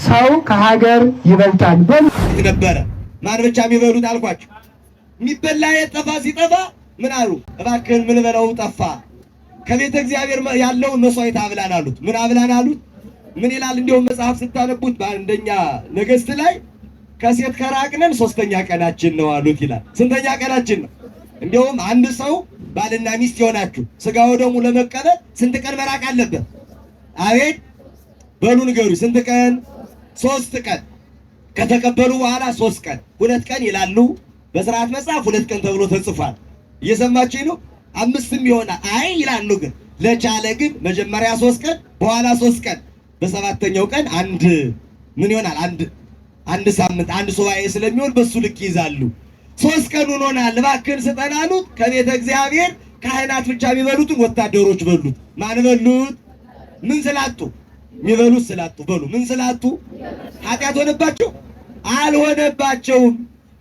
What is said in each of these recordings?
ሰው ከሀገር ይበልጣል ነበረ። ማን ብቻ የሚበሉት አልኳቸው። የሚበላ የጠፋ ሲጠፋ ምን አሉ? እባክህን ምን በለው ጠፋ፣ ከቤተ እግዚአብሔር ያለውን መስዋዕት አብላን አሉት። ምን አብላን አሉት? ምን ይላል? እንዲያውም መጽሐፍ ስታነቡት በአንደኛ ነገሥት ላይ ከሴት ከራቅነን 3ኛ ቀናችን ነው አሉት ይላል። ስንተኛ ቀናችን ነው? እንዲያውም አንድ ሰው ባልና ሚስት የሆናችሁ ስጋው ደሙ ለመቀበል ስንት ቀን መራቅ አለበት? አቤት በሉ ንገሩ። ስንት ቀን? 3 ቀን። ከተቀበሉ በኋላ 3 ቀን 2 ቀን ይላሉ በሥርዓት መጽሐፍ 2 ቀን ተብሎ ተጽፏል። እየሰማችኝ ነው? 5ም ይሆናል አይ ይላሉ። ግን ለቻለ ግን መጀመሪያ 3 ቀን በኋላ 3 ቀን በ7ኛው ቀን አንድ ምን ይሆናል? አንድ ሳምንት አንድ ሱባኤ ስለሚሆን በሱ ልክ ይዛሉ። 3 ቀን ሆኖናል እባክህን ስጠን አሉት። ከቤተ እግዚአብሔር ካህናት ብቻ የሚበሉትን ወታደሮች በሉት። ማን በሉት? ምን ስላጡ? የሚበሉት ስላጡ። በሉ ምን ስላጡ? ኃጢአት ሆነባቸው? አልሆነባቸውም።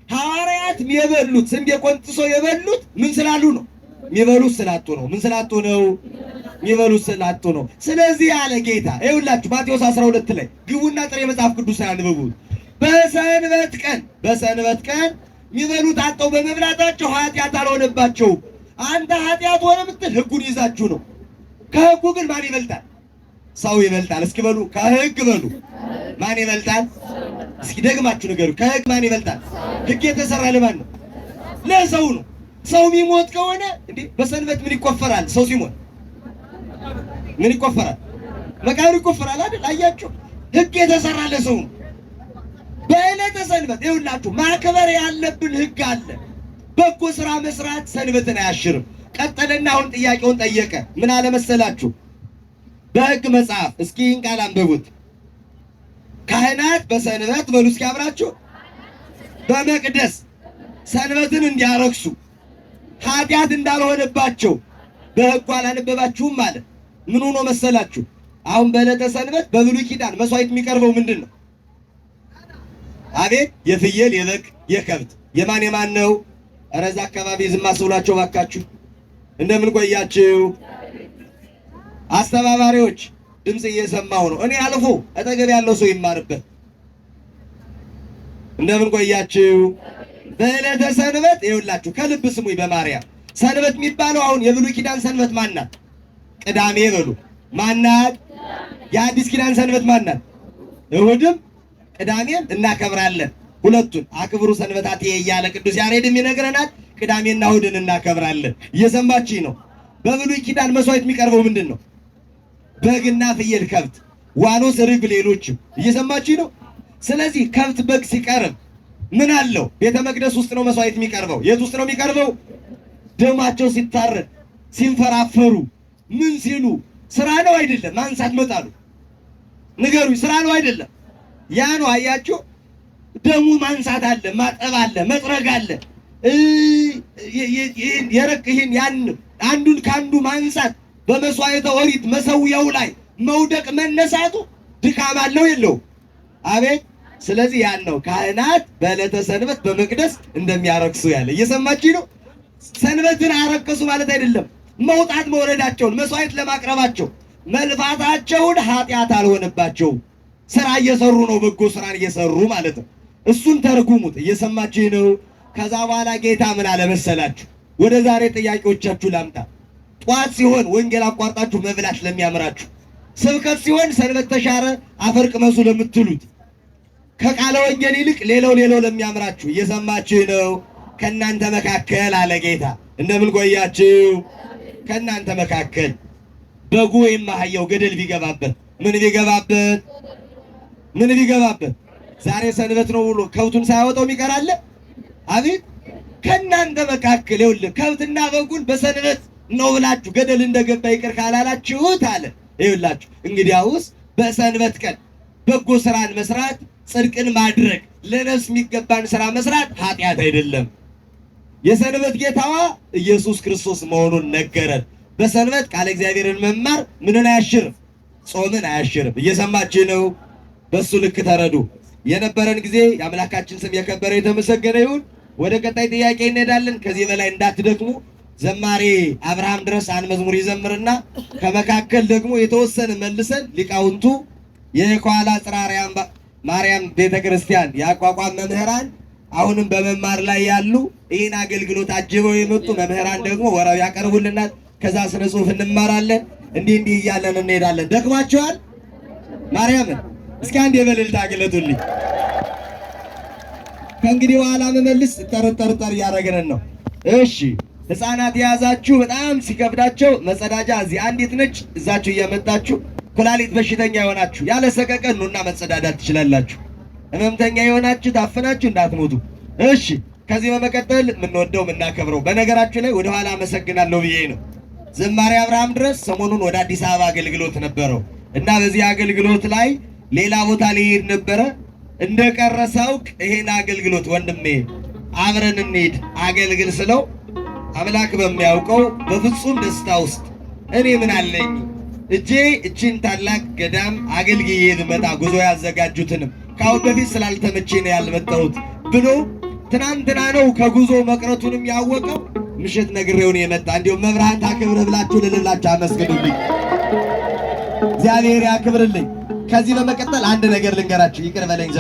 ሐዋርያት የበሉት ስንዴ ቆንጥሶ የበሉት ምን ስላሉ ነው? የሚበሉት ስላጡ ነው። ምን ስላጡ ነው? የሚበሉት ስላጡ ነው። ስለዚህ ያለ ጌታ ይኸውላችሁ ማቴዎስ 12 ላይ ግቡና ጥሬ መጽሐፍ ቅዱስ ያንብቡት። በሰንበት ቀን የሚበሉት አጠው በመብላታቸው ኃጢአት አልሆነባቸውም። አንተ ኃጢአት ሆነ ምትል ሕጉን ይዛችሁ ነው። ከሕጉ ግን ማን ይበልጣል? ሰው ይበልጣል። እስኪ በሉ ከሕግ በሉ ማን ይበልጣል? እስኪ ደግማችሁ ንገሩ። ከሕግ ማን ይበልጣል? ሕግ የተሰራ ለማን ነው? ለሰው ነው። ሰው የሚሞት ከሆነ እንዴ በሰንበት ምን ይቆፈራል? ሰው ሲሞት ምን ይቆፈራል? መቃብር ይቆፈራል አይደል? አያችሁ፣ ሕግ የተሰራ ለሰው ነው። በዕለተ ሰንበት ይኸውላችሁ ማክበር ያለብን ሕግ አለ። በጎ ስራ መስራት ሰንበትን አያሽርም። ቀጠለና አሁን ጥያቄውን ጠየቀ። ምን አለ መሰላችሁ? በሕግ መጽሐፍ እስኪ ይህን ቃል አንብቡት። ካህናት በሰንበት በሉ እስኪ አብራችሁ በመቅደስ ሰንበትን እንዲያረክሱ ኃጢአት እንዳልሆነባቸው በሕጉ አላነበባችሁም አለ። ምን ሆኖ መሰላችሁ? አሁን በዕለተ ሰንበት በብሉይ ኪዳን መስዋዕት የሚቀርበው ምንድን ነው? አቤት የፍየል የበግ የከብት የማን ነው? ኧረ እዛ አካባቢ ዝም አስብሏቸው ባካችሁ። እንደምን ቆያችሁ? አስተባባሪዎች ድምፅ እየሰማው ነው። እኔ አልፎ አጠገብ ያለው ሰው ይማርበት። እንደምን ቆያችሁ? በዕለተ ሰንበት ይኸውላችሁ ከልብ ስሙኝ በማርያም ሰንበት የሚባለው አሁን የብሉይ ኪዳን ሰንበት ማናት? ቅዳሜ በሉ ማናት? የአዲስ ኪዳን ሰንበት ማናት? እሁድም ቅዳሜን እናከብራለን። ሁለቱን አክብሩ ሰንበታት እያለ ቅዱስ ያሬድም ይነግረናል። ቅዳሜና እሁድን እናከብራለን። እየሰማችኝ ነው? በብሉይ ኪዳን መስዋዕት የሚቀርበው ምንድን ነው? በግና ፍየል፣ ከብት፣ ዋኖስ፣ ርግብ፣ ሌሎችም። እየሰማችኝ ነው? ስለዚህ ከብት በግ ሲቀርብ ምን አለው? ቤተ መቅደስ ውስጥ ነው መስዋዕት የሚቀርበው። የት ውስጥ ነው የሚቀርበው? ደማቸው ሲታረድ ሲንፈራፈሩ ምን ሲሉ ስራ ነው አይደለም? ማንሳት መጣሉ ንገሩኝ። ስራ ነው አይደለም? ያ ነው አያችሁ። ደሙ ማንሳት አለ፣ ማጠብ አለ፣ መጥረግ አለ። ይህን ያን አንዱን ከአንዱ ማንሳት በመስዋዕተ ኦሪት መሰዊያው ላይ መውደቅ መነሳቱ ድካም አለው የለው? አቤት። ስለዚህ ያን ነው ካህናት በዕለተ ሰንበት በመቅደስ እንደሚያረክሱ ያለ። እየሰማችኝ ነው? ሰንበትን አረከሱ ማለት አይደለም። መውጣት መውረዳቸውን መስዋዕት ለማቅረባቸው መልፋታቸውን ኃጢአት አልሆነባቸውም። ስራ እየሰሩ ነው፣ በጎ ስራን እየሰሩ ማለት ነው። እሱን ተርጉሙት። እየሰማችኝ ነው? ከዛ በኋላ ጌታ ምን አለ መሰላችሁ? ወደ ዛሬ ጥያቄዎቻችሁ ላምጣ። ጧት ሲሆን ወንጌል አቋርጣችሁ መብላት ለሚያምራችሁ፣ ስብከት ሲሆን ሰንበት ተሻረ አፈር ቅመሱ ለምትሉት፣ ከቃለ ወንጌል ይልቅ ሌላው ለሚያምራችሁ እየሰማችሁ ነው? ከእናንተ መካከል አለ ጌታ። እንደምን ቆያችሁ? ከእናንተ መካከል በጉ ወይም አህያው ገደል ቢገባበት ምን ቢገባበት ዛሬ ሰንበት ነው ብሎ ከብቱን ሳያወጣው የሚቀራለ? አቤት። ከእናንተ መካከል ይኸውልህ ከብትና በጉን በሰንበት ነው ብላችሁ ገደል እንደገባ ይቅር ካላላችሁት አለ። ይኸውላችሁ እንግዲያውስ በሰንበት ቀን በጎ ስራን መስራት፣ ጽድቅን ማድረግ፣ ለነፍስ የሚገባን ስራ መስራት ኃጢአት አይደለም። የሰንበት ጌታዋ ኢየሱስ ክርስቶስ መሆኑን ነገረን። በሰንበት ቃለ እግዚአብሔርን መማር ምንን አያሽርም? ጾምን አያሽርም። እየሰማችሁ ነው? በሱ ልክ ተረዱ። የነበረን ጊዜ የአምላካችን ስም የከበረ የተመሰገነ ይሁን። ወደ ቀጣይ ጥያቄ እንሄዳለን። ከዚህ በላይ እንዳትደክሙ ዘማሪ አብርሃም ድረስ አንድ መዝሙር ይዘምርና ከመካከል ደግሞ የተወሰነ መልሰን ሊቃውንቱ የኳላ ጽራሪያን ማርያም ቤተክርስቲያን ያቋቋም መምህራን አሁንም በመማር ላይ ያሉ ይህን አገልግሎት አጅበው የመጡ መምህራን ደግሞ ወረብ ያቀርቡልናል። ከዛ ስነ ጽሑፍ እንማራለን። እንዲህ እያለን እንሄዳለን። ደክሟቸዋል። ማርያምን እስኪ አንድ የበልልታ አግለቱልኝ። ከእንግዲህ በኋላ መመልስ ጠርጠር እያደረግን ነው። እሺ ሕፃናት የያዛችሁ በጣም ሲከብዳቸው መጸዳጃ እዚህ አንዲት ነች። እዛችሁ እየመጣችሁ ኩላሊት በሽተኛ የሆናችሁ ያለ ሰቀቀን ኑና መጸዳዳት ትችላላችሁ። ህመምተኛ የሆናችሁ ታፍናችሁ እንዳትሞቱ። እሺ ከዚህ በመቀጠል የምንወደው የምናከብረው በነገራችሁ ላይ ወደኋላ አመሰግናለሁ ብዬ ነው። ዝማሬ አብርሃም ድረስ ሰሞኑን ወደ አዲስ አበባ አገልግሎት ነበረው እና በዚህ አገልግሎት ላይ ሌላ ቦታ ሊሄድ ነበረ። እንደቀረ ሳውቅ ይሄን አገልግሎት ወንድሜ አብረን እንሂድ አገልግል ስለው አምላክ በሚያውቀው በፍጹም ደስታ ውስጥ እኔ ምን አለኝ እቺን ታላቅ ገዳም አገልግዬ ልመጣ ጉዞ ያዘጋጁትንም ካሁን በፊት ስላልተመቼ ነው ያልመጣሁት ብሎ ትናንትና ነው ከጉዞ መቅረቱንም ያወቀው። ምሽት ነግሬውን የመጣ እንዲሁም መብርሃን ታክብርህ ብላችሁ ልልላችሁ አመስግኑልኝ። እግዚአብሔር ያክብርልኝ። ከዚህ በመቀጠል አንድ ነገር ልንገራችሁ፣ ይቅር በለኝ።